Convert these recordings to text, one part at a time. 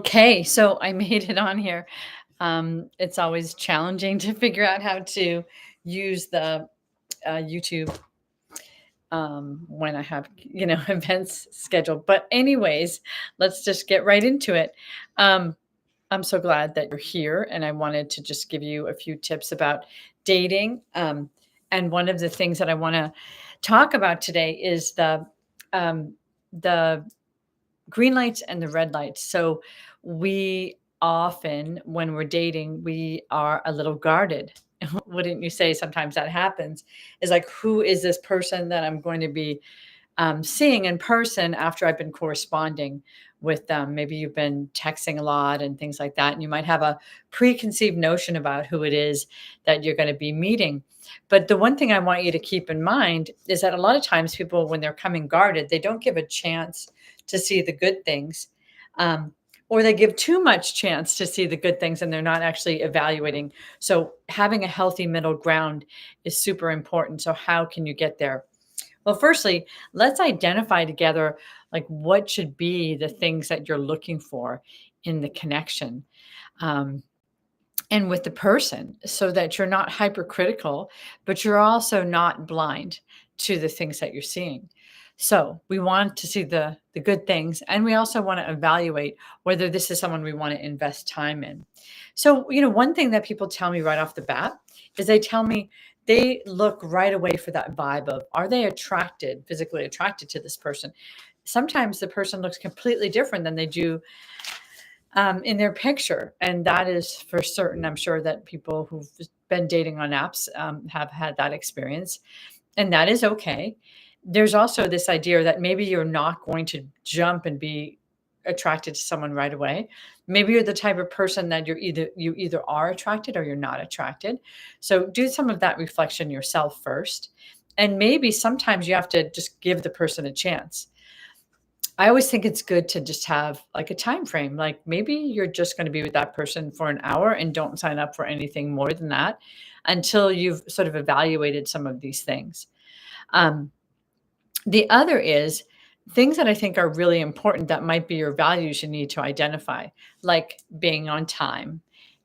Okay, so I made it on here. It's always challenging to figure out how to use the YouTube when I have, events scheduled. But, anyways, let's just get right into it. Um, I'm so glad that you're here, and I wanted to just give you a few tips about dating. And one of the things that I want to talk about today is um, the green lights and the red lights. So we often, when we're dating, we are a little guarded. Wouldn't you say sometimes that happens? Is like, who is this person that I'm going to be seeing in person after I've been corresponding with them? Maybe you've been texting a lot and things like that, and you might have a preconceived notion about who it is that you're going to be meeting. But the one thing I want you to keep in mind is that a lot of times people, when they're coming guarded, they don't give a chance to see the good things. Um, or they give too much chance to see the good things and they're not actually evaluating. So having a healthy middle ground is super important. So how can you get there? Well, firstly, let's identify together like what should be the things that you're looking for in the connection. Um, and with the person so that you're not hypercritical, but you're also not blind to the things that you're seeing. So we want to see the good things, and we also want to evaluate whether this is someone we want to invest time in. So, one thing that people tell me right off the bat is they tell me they look right away for that vibe of, are they attracted, physically attracted to this person? Sometimes the person looks completely different than they do in their picture. And that is for certain. I'm sure that people who've been dating on apps have had that experience, and that is okay. There's also this idea that maybe you're not going to jump and be attracted to someone right away. Maybe you're the type of person that you either are attracted or you're not attracted. So do some of that reflection yourself first. And maybe sometimes you have to just give the person a chance. I always think it's good to just have like a time frame. Like maybe you're just going to be with that person for an hour and don't sign up for anything more than that until you've sort of evaluated some of these things. Um, the other is things that I think are really important that might be your values you need to identify, like being on time,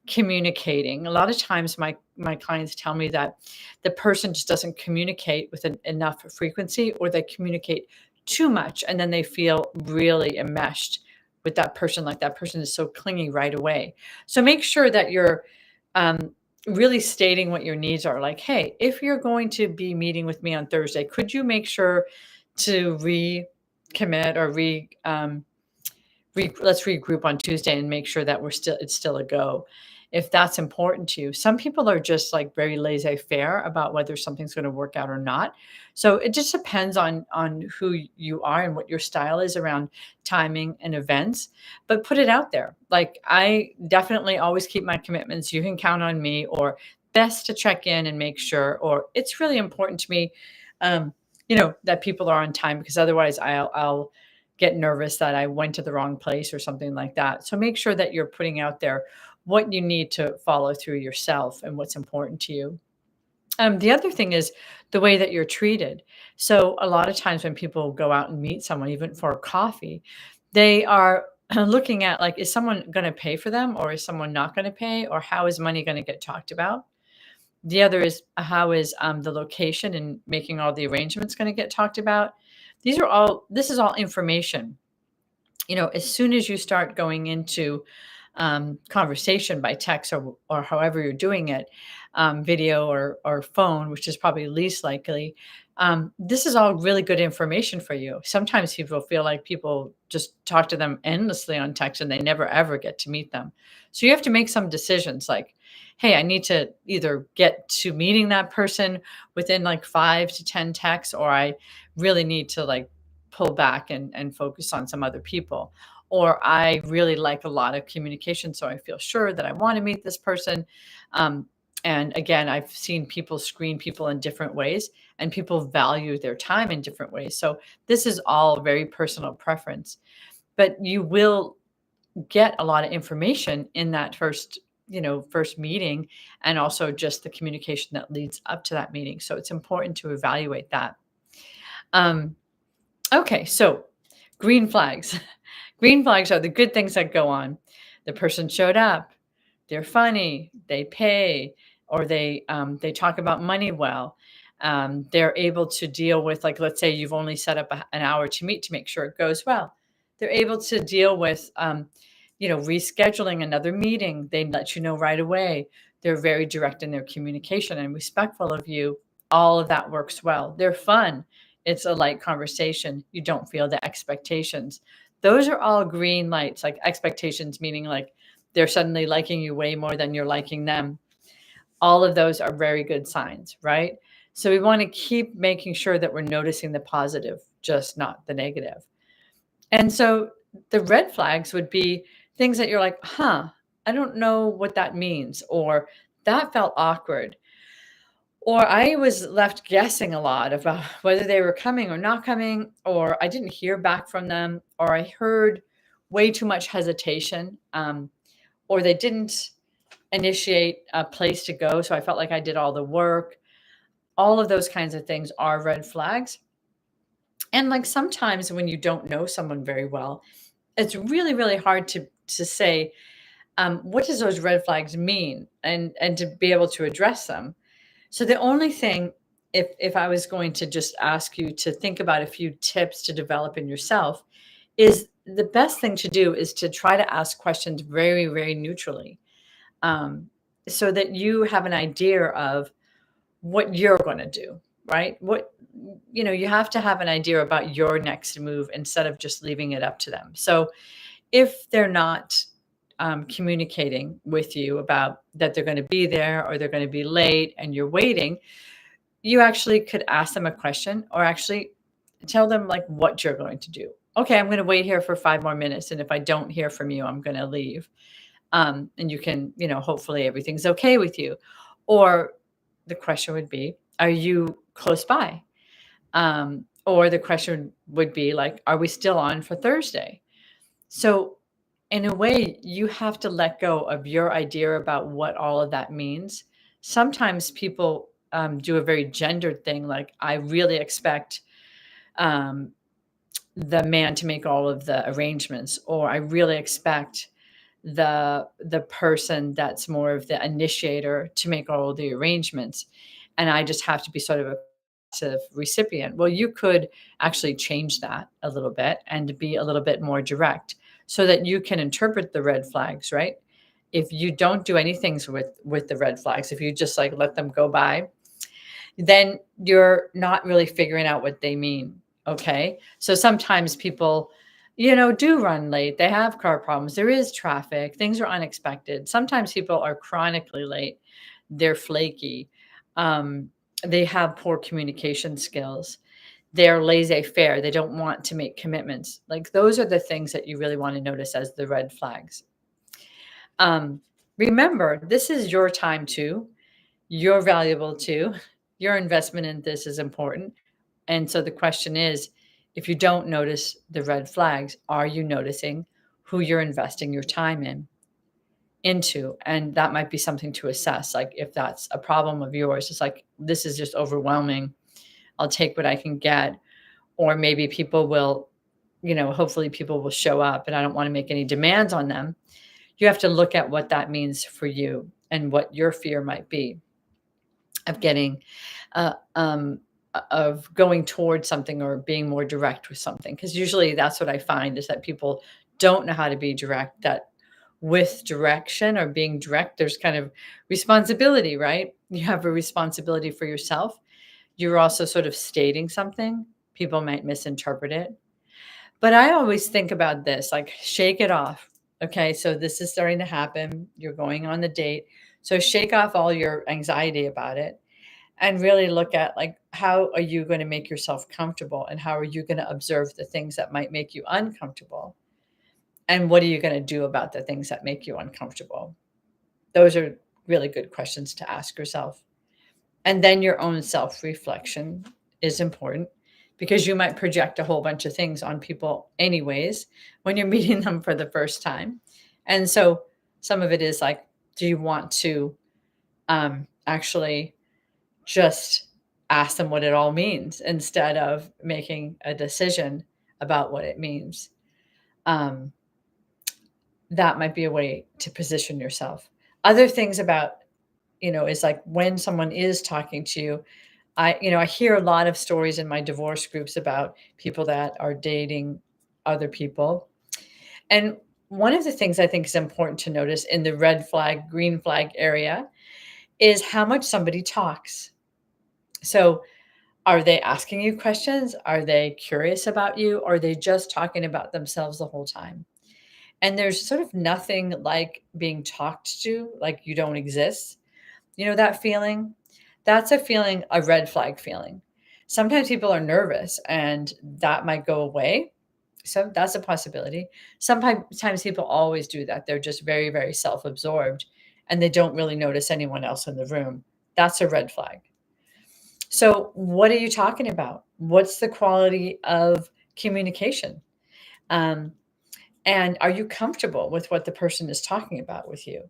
communicating. A lot of times my clients tell me that the person just doesn't communicate with enough frequency, or they communicate too much and then they feel really enmeshed with that person, like that person is so clingy right away. So make sure that you're um, really stating what your needs are. Like, hey, if you're going to be meeting with me on Thursday, could you make sure to recommit or let's regroup on Tuesday and make sure that it's still a go. If that's important to you. Some people are just like very laissez-faire about whether something's going to work out or not. So it just depends on who you are and what your style is around timing and events. But put it out there. Like, I definitely always keep my commitments. You can count on me, or best to check in and make sure, or it's really important to me that people are on time, because otherwise I'll get nervous that I went to the wrong place or something like that. So make sure that you're putting out there what you need to follow through yourself and what's important to you. The other thing is the way that you're treated. So a lot of times when people go out and meet someone, even for a coffee, they are looking at like, is someone going to pay for them, or is someone not going to pay, or how is money going to get talked about? The other is, how is the location and making all the arrangements going to get talked about? This is all information. As soon as you start going into conversation by text, or however you're doing it, video or phone, which is probably least likely, this is all really good information for you. Sometimes people feel like people just talk to them endlessly on text and they never ever get to meet them. So you have to make some decisions like, hey, I need to either get to meeting that person within like 5 to 10 texts, or I really need to like pull back and focus on some other people. Or I really like a lot of communication, so I feel sure that I want to meet this person. Um, and again, I've seen people screen people in different ways, and people value their time in different ways. So this is all very personal preference, but you will get a lot of information in that first meeting, and also just the communication that leads up to that meeting. So it's important to evaluate that. Um, okay, so green flags. Green flags are the good things that go on. The person showed up, they're funny, they pay, or they talk about money well. They're able to deal with, like, let's say you've only set up an hour to meet to make sure it goes well. They're able to deal with, rescheduling another meeting. They let you know right away. They're very direct in their communication and respectful of you. All of that works well. They're fun. It's a light conversation. You don't feel the expectations. Those are all green lights, like expectations, meaning like they're suddenly liking you way more than you're liking them. All of those are very good signs, right? So we want to keep making sure that we're noticing the positive, just not the negative. And so the red flags would be things that you're like, huh, I don't know what that means, or that felt awkward, or I was left guessing a lot about whether they were coming or not coming, or I didn't hear back from them, or I heard way too much hesitation, or they didn't initiate a place to go. So I felt like I did all the work. All of those kinds of things are red flags. And like sometimes when you don't know someone very well, it's really, really hard to say, what does those red flags mean, and to be able to address them. So the only thing, if I was going to just ask you to think about a few tips to develop in yourself, is the best thing to do is to try to ask questions very, very neutrally, um, so that you have an idea of what you're going to do, right? You have to have an idea about your next move instead of just leaving it up to them. So if they're not communicating with you about that they're going to be there or they're going to be late and you're waiting, you actually could ask them a question or actually tell them like what you're going to do. Okay, I'm going to wait here for 5 more minutes. And if I don't hear from you, I'm going to leave. And you can, hopefully everything's okay with you. Or the question would be, are you close by? Or the question would be like, are we still on for Thursday? So in a way, you have to let go of your idea about what all of that means. Sometimes people do a very gendered thing, like I really expect um, the man to make all of the arrangements, or I really expect the person that's more of the initiator to make all of the arrangements, and I just have to be sort of a passive recipient. Well, you could actually change that a little bit and be a little bit more direct so that you can interpret the red flags, right? If you don't do anything with the red flags, if you just like let them go by, then you're not really figuring out what they mean. Okay. So sometimes people, do run late. They have car problems. There is traffic. Things are unexpected. Sometimes people are chronically late. They're flaky. Um, they have poor communication skills. They're laissez faire. They don't want to make commitments. Like those are the things that you really want to notice as the red flags. Um, Remember, this is your time too. You're valuable too. Your investment in this is important. And so the question is, if you don't notice the red flags, are you noticing who you're investing your time into? And that might be something to assess. Like if that's a problem of yours, it's like, this is just overwhelming. I'll take what I can get. Or maybe people will, hopefully people will show up and I don't want to make any demands on them. You have to look at what that means for you and what your fear might be of getting uh, um, of going towards something or being more direct with something, because usually that's what I find is that people don't know how to be direct. That with direction or being direct, there's kind of responsibility, right? You have a responsibility for yourself. You're also sort of stating something. People might misinterpret it, but I always think about this, like shake it off. Okay, so this is starting to happen. You're going on the date, so shake off all your anxiety about it and really look at like how are you going to make yourself comfortable and how are you going to observe the things that might make you uncomfortable, and what are you going to do about the things that make you uncomfortable. Those are really good questions to ask yourself. And then your own self reflection is important, because you might project a whole bunch of things on people anyways when you're meeting them for the first time. And so some of it is like, do you want to actually just ask them what it all means instead of making a decision about what it means. Um, that might be a way to position yourself. Other things about, is like when someone is talking to you, I hear a lot of stories in my divorce groups about people that are dating other people. And one of the things I think is important to notice in the red flag, green flag area is how much somebody talks. So, are they asking you questions? Are they curious about you? Or are they just talking about themselves the whole time? And there's sort of nothing like being talked to, like you don't exist. You know that feeling? That's a feeling, a red flag feeling. Sometimes people are nervous and that might go away. So that's a possibility. Sometimes people always do that. They're just very, very self absorbed and they don't really notice anyone else in the room. That's a red flag. So, what are you talking about? What's the quality of communication? Um, and are you comfortable with what the person is talking about with you?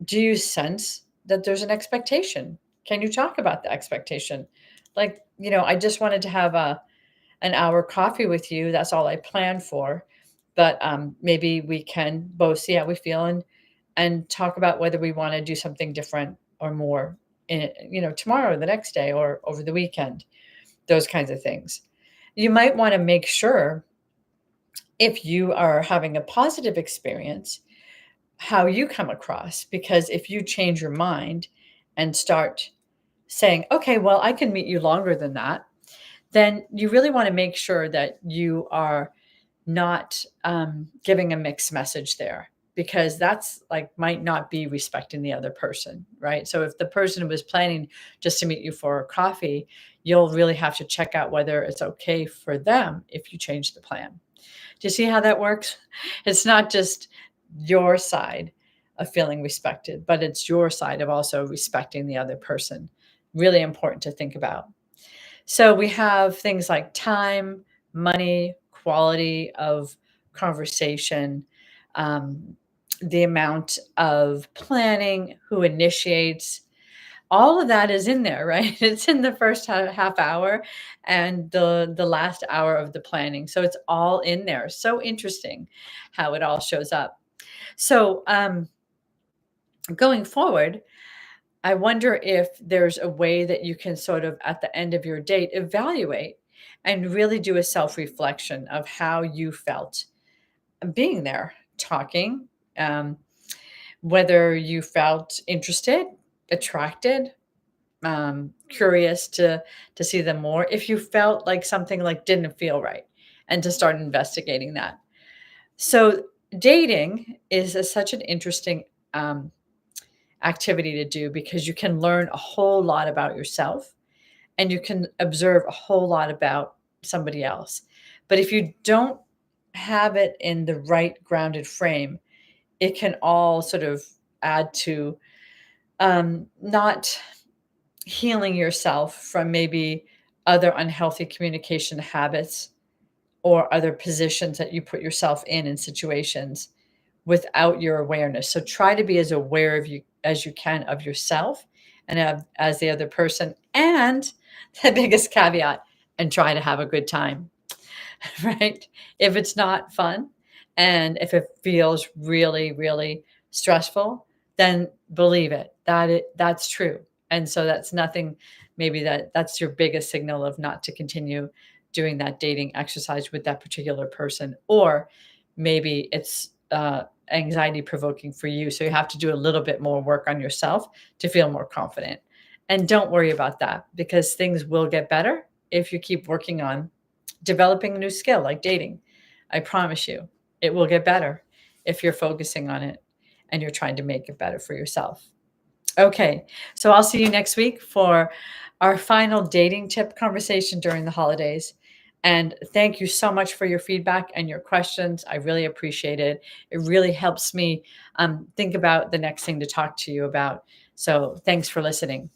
Do you sense that there's an expectation? Can you talk about the expectation? Like, I just wanted to have an hour coffee with you. That's all I planned for. But maybe we can both see how we feel and talk about whether we want to do something different or more, tomorrow, or the next day, or over the weekend. Those kinds of things. You might want to make sure if you are having a positive experience how you come across, because if you change your mind and start saying, okay, well, I can meet you longer than that, then you really want to make sure that you are not giving a mixed message there, because that's like might not be respecting the other person, right? So if the person was planning just to meet you for coffee, you'll really have to check out whether it's okay for them if you change the plan. Do you see how that works? It's not just your side of feeling respected, but it's your side of also respecting the other person. Really important to think about. So we have things like time, money, quality of conversation, um, the amount of planning, who initiates, all of that is in there, right? It's in the first half hour and the last hour of the planning. So it's all in there. So interesting how it all shows up. So going forward, I wonder if there's a way that you can sort of at the end of your date evaluate and really do a self reflection of how you felt being there, talking, um, whether you felt interested, attracted, curious to see them more, if you felt like something like didn't feel right, and to start investigating that. So dating is such an interesting um, activity to do, because you can learn a whole lot about yourself and you can observe a whole lot about somebody else. But if you don't have it in the right grounded frame, it can all sort of add to not healing yourself from maybe other unhealthy communication habits or other positions that you put yourself in situations without your awareness. So try to be as aware of you as you can of yourself and as the other person. And the biggest caveat, and try to have a good time, right? If it's not fun and if it feels really, really stressful, then believe it that that's true. And so that's nothing, maybe that's your biggest signal of not to continue doing that dating exercise with that particular person. Or maybe it's anxiety provoking for you. So you have to do a little bit more work on yourself to feel more confident. And don't worry about that, because things will get better if you keep working on developing a new skill like dating. I promise you, it will get better if you're focusing on it and you're trying to make it better for yourself. Okay, so I'll see you next week for our final dating tip conversation during the holidays. And thank you so much for your feedback and your questions. I really appreciate it. It really helps me think about the next thing to talk to you about. So thanks for listening.